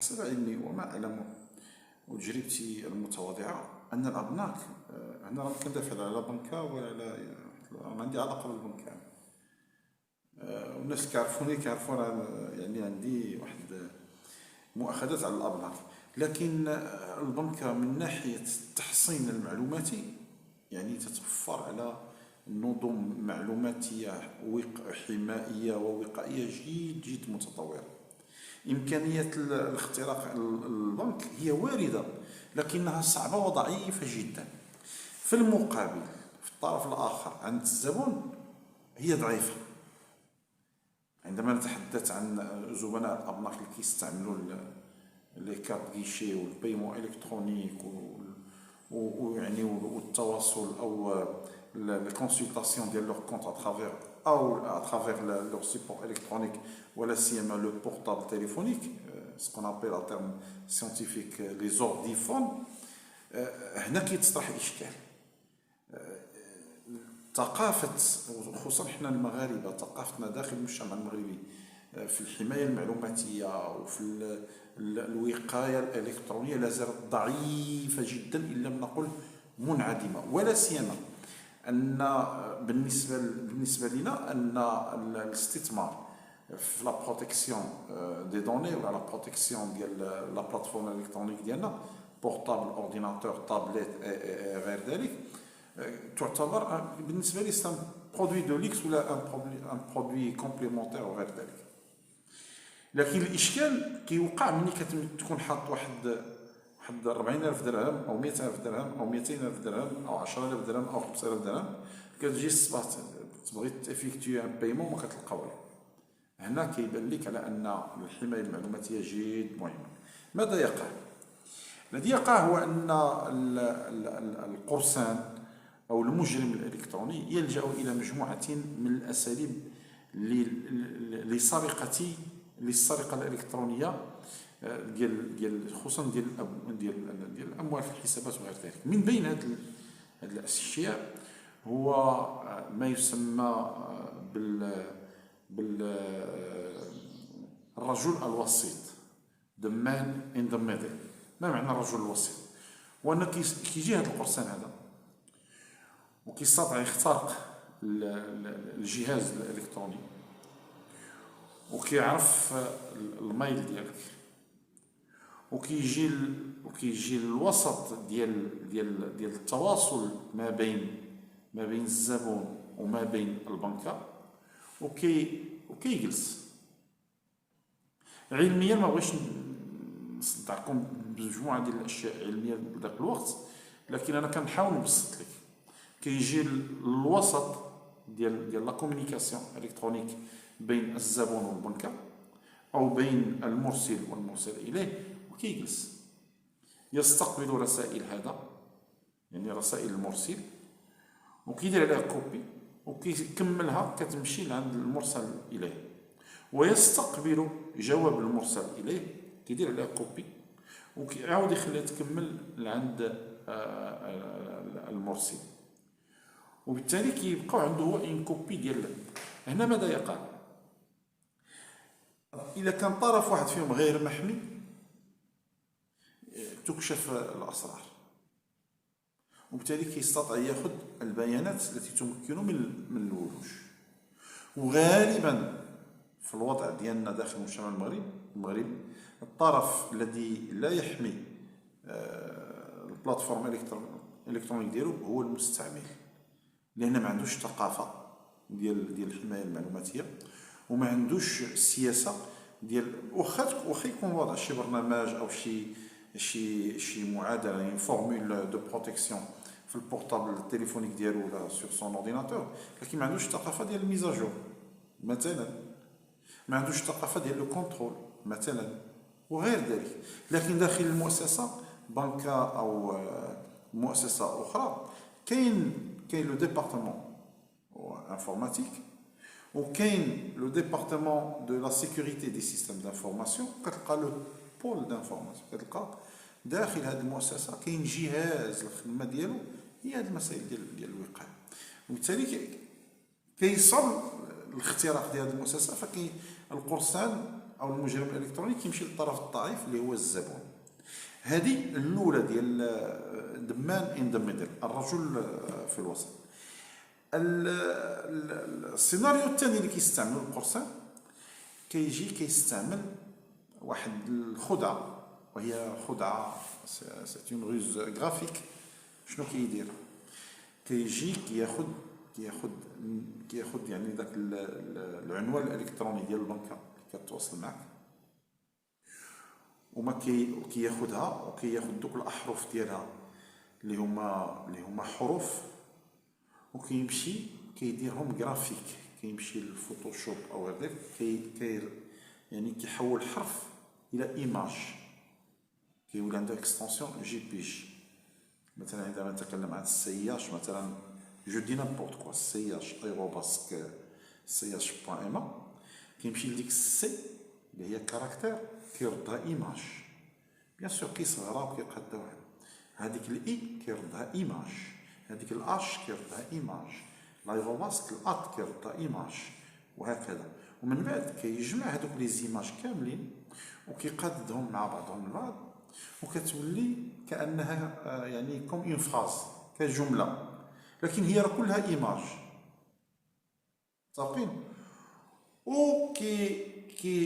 حسب علمي وما أعلم وتجربتي المتواضعة أن الأبناك، أنا راه كندافع على بنكة ولا ما عندي علاقة بالبنكة. والناس كيعرفوني يعني عندي واحد مؤاخذات على الأبناك. لكن البنكة من ناحية التحصين المعلوماتي يعني تتوفر على نظم معلوماتية حمائية ووقائية جد متطورة. إمكانية الاختراق البنك هي واردة، لكنها صعبة وضعيفة جدا. في المقابل في الطرف الآخر عند الزبون هي ضعيفة. عندما نتحدث عن زبناء الأبناك اللي كيستعملوا لي كارت غيشي والبيمون الكترونيك ويعني والتواصل او الكونسلطاسيون ديال لوغ كونت اترافير لوغ سيبور الكترونيك، ولا سيما لو بورتابل تيليفونيك، سكون ابيل ان تيرم سيانتيفيك لي زورديفون. هنا كيتطرح اشكال. ثقافة خصوصا حنا المغاربة، ثقافتنا داخل المجتمع المغربي في الحماية المعلوماتية وفي الوقاية الإلكترونية لا زالت ضعيفة جدا، إن لم نقل منعدمة. ولا سيما أن بالنسبة لنا أن الاستثمار في لا بروتيكسيون دي دوني ولا لا بروتيكسيون ديال لا بلاتفورم الإلكترونيك ديالنا، بورتابل، اورديناتور، تابليت غير ذلك، تعتبر بالنسبة لي سان برودوي دو ليكس ولا ان برودوي كومبليمونتير وغير ذلك. لكن الاشكال كيوقع ملي كتكون حاط واحد 40,000 درهم او 100,000 درهم او 200,000 درهم او 10,000 درهم او 5,000 درهم، كتجي الصباح تبغي تافيكتوي ان بايمون ما كتلقى والو. هنا كيبان لك على ان الحمايه المعلوماتيه جد مهمه. ماذا يقع؟ الذي يقع هو ان القرصان او المجرم الالكتروني يلجا الى مجموعه من الاساليب للسرقه الالكترونيه ديال خصوصا ديال الاموال في الحسابات وغير ذلك. من بين هذه الاشياء هو ما يسمى الرجل الوسيط، the man in the middle. ما معنى الرجل الوسيط؟ وأن كيجي هذا القرصان هذا وكيستطيع يخترق الجهاز الإلكتروني وكيعرف الميل ديالك، وكيجي الوسط ديال التواصل ما بين الزبون وما بين البنكة، وكيجلس. علميا ما بغيتش نصدعكم بمجموعه ديال الاشياء علميه بذاك الوقت، لكن انا كنحاول نبسط لك. كيجي الوسط ديال لا كومونيكاسيون الكترونيك بين الزبون والبنكة او بين المرسل والمرسل اليه، وكيجلس يستقبل رسائل هذا، يعني رسائل المرسل، وكيدير عليها كوبي وكيكملها كتمشي لعند المرسل اليه، ويستقبل جواب المرسل اليه كيدير عليها كوبي وكيعاود يخليها تكمل لعند المرسل، وبالتالي كيبقاو عنده هو ان كوبي ديال. هنا ماذا يقع؟ اذا كان طرف واحد فيهم غير محمي تكشف الاسرار، وبالتالي كيستطيع ياخذ البيانات التي تمكنه من الولوج. وغالبا في الوضع ديالنا داخل المجتمع المغربي الطرف الذي لا يحمي البلاتفورم الالكترونيك ديالو هو المستعمل، لان ما عندوش ثقافه ديال الحمايه المعلوماتيه، وما عندوش السياسه ديال واخا يكون وضع شي برنامج او شي معادله، يعني فورمول دو بروتيكسيون في البورتابل التليفونيك ديالو ولا سور سون اورديناتور، لكن ما عندوش الثقافه ديال الميزاجور مثلا، ما عندوش الثقافه ديال لو كونترول مثلا وغير ذلك. لكن داخل المؤسسه بنكه او مؤسسه اخرى كاين لو ديبارتمون انفورماتيك، وكاين لو ديبارتمون دو لا سيكوريتي دي سيستيم دانفورماسيون، كتلقى لو بول دانفورماسيون، كتلقى داخل هذه المؤسسه كاين جهاز الخدمه ديالو هي هذه المسائل ديال الوقايه. وبالتالي كيصعب الاختراق ديال هذه المؤسسه. فكاين القرصان او المجرم الالكتروني كيمشي للطرف الضعيف اللي هو الزبون. هذه الاولى ديال the man in the middle، الرجل في الوسط. السيناريو الثاني اللي كيستعمل القرصان كيجي كيستعمل واحد الخدعه، وهي خدعه سي اون روز غرافيك. شنو كيدير؟ كيجي كياخد يعني داك العنوان الالكتروني ديال البنكه اللي كتواصل معك، وما كياخدها وكياخد دوك الاحرف ديالها اللي هما حروف، وكيمشي كيديرهم جرافيك، كيمشي للفوتوشوب او غير يعني كيحول حرف الى ايماج، كيولي عنده اكستنسيون جي بي جي. مثلا عندما نتكلم عن السياش مثلا، جو دي نابورت كوا، السياش ايروباسك السياش بوان اما، كيمشي لديك السي اللي هي كاركتير كيردها ايماج، بيان سور كيصغرها وكيقادوها. هذيك الاي كيردها ايماج، هذيك الاش كيردها ايماج، لايروباسك الات كيردها ايماج، وهكذا. ومن بعد كيجمع هذوك لي زيماج كاملين وكيقادهم مع بعضهم البعض، وكتولي كانها يعني كوم اون فراز، كجمله، لكن هي راه كلها ايماج. صافين. وكي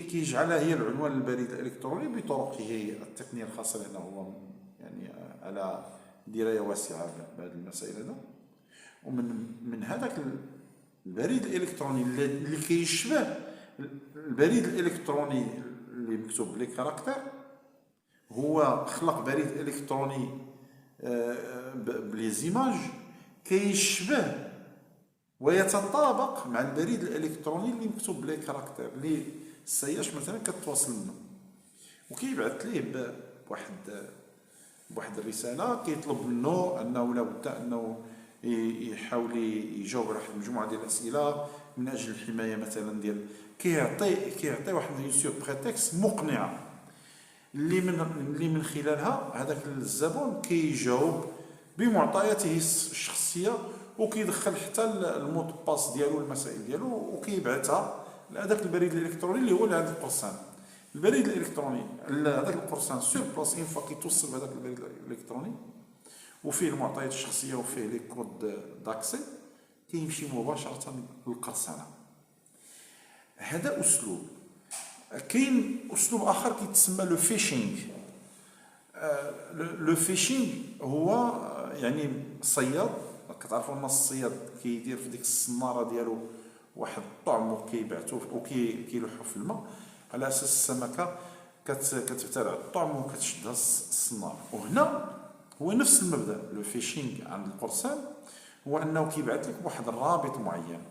كيجعلها هي العنوان البريد الالكتروني بطرقه التقنيه الخاصه، لانه هو يعني على درايه واسعه بهذه المسائل هذا. ومن هذاك البريد الالكتروني اللي كيشبه البريد الالكتروني اللي مكتوب بلي كاركتر، هو خلق بريد الكتروني بلي زيماج كيشبه ويتطابق مع البريد الالكتروني اللي مكتوب بلي كاركتر، اللي السياش مثلا كتواصل منه، وكيبعث ليه بواحد الرساله كيطلب منه انه لابد انه يحاول يجاوب على واحد المجموعه ديال الاسئله من اجل الحمايه مثلا ديال، كيعطي واحد سور بريتكست مقنعه اللي من خلالها هذاك الزبون كيجاوب بمعطياته الشخصيه، وكيدخل حتى المود باس ديالو المسائل ديالو، وكيبعثها لهذاك البريد الالكتروني اللي هو لهذا القرصان. البريد الالكتروني هذاك القرصان سور بلاس اون فوا كيتوصل بهذاك البريد الالكتروني وفيه المعطيات الشخصيه وفيه لي كود داكسي، كيمشي مباشره للقرصنه. هذا اسلوب. كاين اسلوب اخر كيتسمى لو فيشينغ. لو فيشينغ هو يعني الصياد، كتعرفوا ان الصياد كيدير في ديك الصناره ديالو واحد الطعم وكيبعثو وكيلوحو في الماء على اساس السمكه كتبتلع الطعم وكتشدها الصناره. وهنا هو نفس المبدا. لو فيشينغ عند القرصان هو انه كيبعث لك واحد الرابط معين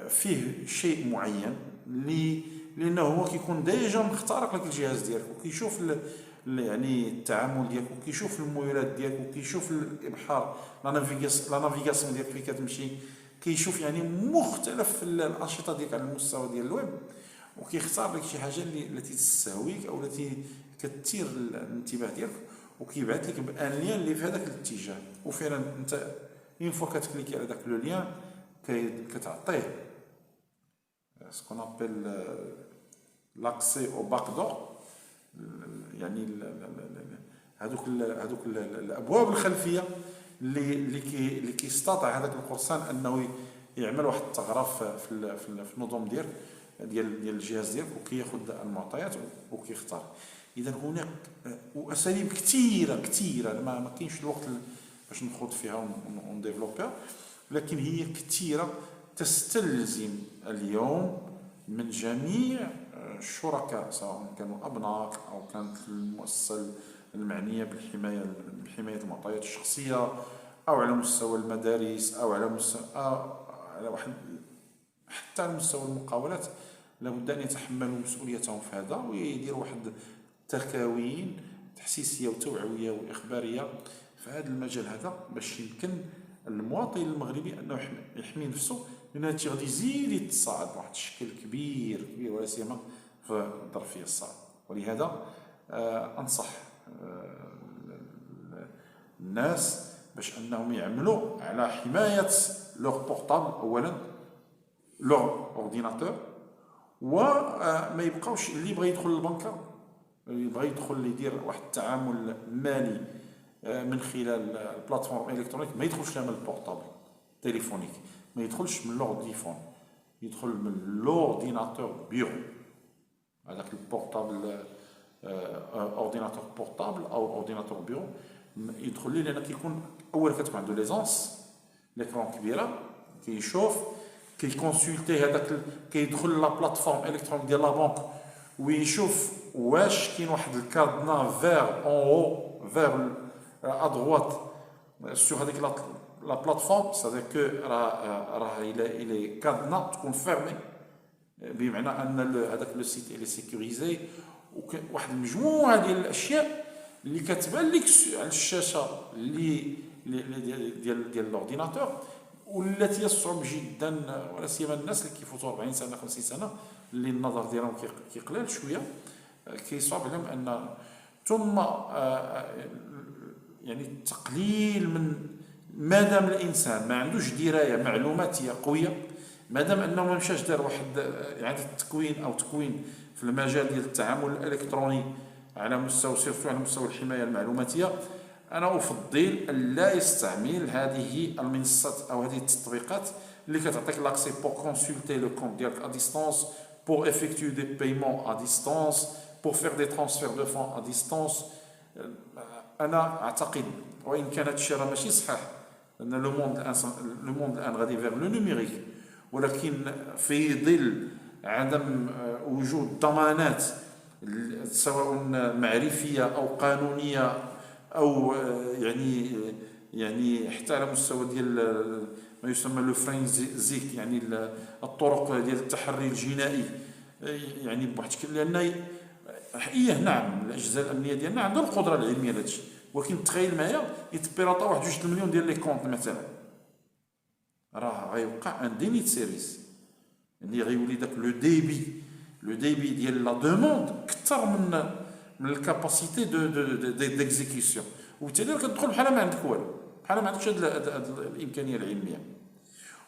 فيه شيء معين لانه هو كيكون ديجا مخترق لك الجهاز ديالك، وكيشوف يعني التعامل ديالك، وكيشوف الميولات ديالك، وكيشوف الابحار لا نافيغاسيون ديالك فين كتمشي، كيشوف يعني مختلف الانشطه ديالك على المستوى ديال الويب، وكيختار لك شي حاجه التي تستهويك او التي كتثير الانتباه ديالك، وكيبعث لك بان لين اللي في هذاك الاتجاه. وفعلا انت اون فوا كتكليكي على داك لو لين كتعطيه سكون ابل لاكسي او باك دور، يعني هذوك الابواب الخلفيه اللي كيستطيع هذاك القرصان انه يعمل واحد الثغره في النظم ديال الجهاز ديالك، وكياخذ المعطيات وكيختار. اذا هناك اساليب كثيره ما كاينش الوقت باش نخوض فيها ونديفلوبيها، لكن هي كثيره تستلزم اليوم من جميع الشركاء، سواء كانوا أبناء أو كانت المؤسسة المعنية بحماية المعطيات الشخصية، أو على مستوى المدارس، أو على مستوى حتى على مستوى المقاولات، لابد أن يتحملوا مسؤوليتهم في هذا، ويديروا واحد تكاوين تحسيسية وتوعوية وإخبارية في هذا المجال هذا، باش يمكن المواطن المغربي انه يحمي نفسه، لان هادشي غادي يزيد يتصاعد بواحد الشكل كبير ولا سيما في الظرفيه الصعبه. ولهذا انصح الناس باش انهم يعملوا على حمايه لوغ بورطابل اولا، لوغ اورديناتور، وما يبقاوش اللي بغى يدخل للبنكه، اللي بغى يدخل يدير واحد التعامل مالي من خلال البلاتفورم الكترونيك، ما يدخلش من البورتابل تليفونيك، ما يدخلش من لورديفون، يدخل من لورديناتور بيرو، هذاك البورتابل اورديناتور بورتابل او اورديناتور بيرو يدخل ليه، لان كيكون اول كتكون عنده ليزونس ليكرون كبيره، كيشوف كيكونسلتي هذاك، كيدخل لا بلاتفورم الكترونيك ديال لا بنك ويشوف واش كاين واحد الكادنا فير اون او فير ا دروات سور هذيك لا بلاتفورم، سافير كو راه الى كادنا تكون فيرمي، بمعنى ان هذاك لو سيت الي سيكوريزي، وواحد المجموعه ديال الاشياء اللي كتبان لك على الشاشه اللي ديال الاورديناتور، والتي يصعب جدا، ولا سيما الناس اللي كيفوتوا 40 سنه 50 سنه اللي النظر ديالهم كيقلال شويه، كيصعب عليهم ان ثم يعني التقليل من مادام الانسان ما عندوش درايه معلوماتيه قويه، مادام انه ما مشاش دار واحد اعاده تكوين او تكوين في المجال ديال التعامل الالكتروني على مستوى سيرتو على مستوى الحمايه المعلوماتيه، انا افضل ان لا يستعمل هذه المنصات او هذه التطبيقات اللي كتعطيك لاكسي بور كونسلتي لو كونت ديالك ا ديستانس، بور افيكتوي دي بايمون ا ديستانس، بور فير دي ترانسفير دو فون ا ديستانس. انا اعتقد وان كانت الشيء راه ماشي صحيح، ان لو موند الان غادي فيغ لو نوميريك، ولكن في ظل عدم وجود ضمانات سواء معرفيه او قانونيه او يعني حتى على مستوى ديال ما يسمى لو فرينزيك، يعني الطرق ديال التحري الجنائي، يعني بواحد الشكل، لان نعم الاجهزه الامنيه ديالنا عندها القدره العلميه لهذا الشيء، ولكن تخيل معايا يتبيراطا واحد 2 مليون ديال لي كونط مثلا، راه غيوقع ان ديني سيريس، يعني غيولي داك لو ديبي ديال لا دوموند كثر من الكاباسيتي ديكزيكسيون، وبالتالي كتدخل بحال ما عندك والو، بحال ما عندكش هاد الامكانيه العلميه.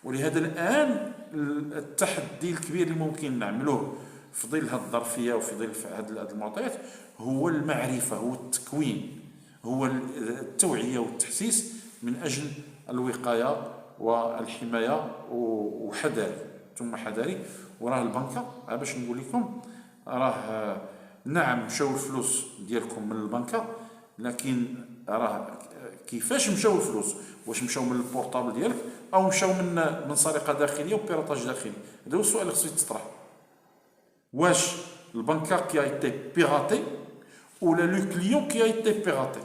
ولهذا الان التحدي الكبير اللي ممكن نعملوه في ظل هذه الظرفيه وفي ظل هذه المعطيات هو المعرفه، هو التكوين، هو التوعيه والتحسيس من اجل الوقايه والحمايه وحذاري ثم حذاري. وراه البنكه باش نقول لكم، راه نعم مشاو الفلوس ديالكم من البنكه، لكن راه كيفاش مشاو الفلوس، واش مشاو من البورطابل ديالك او مشاو من سرقه داخليه وبيراطاج داخلي؟ هذا هو السؤال اللي خصو يتطرح. واش البنكه كي ايتي بيراتي ولا لو كليون كي ايتي بيراتي،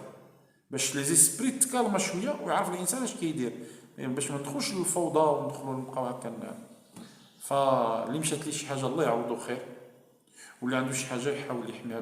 باش لي زيسبري تكالما شويه ويعرف الانسان اش كيدير، يعني باش ما ندخلوش للفوضى وندخلوا نبقاو هكا. فاللي مشات ليه شي حاجه الله يعوضو خير، واللي عنده شي حاجه يحاول يحميها.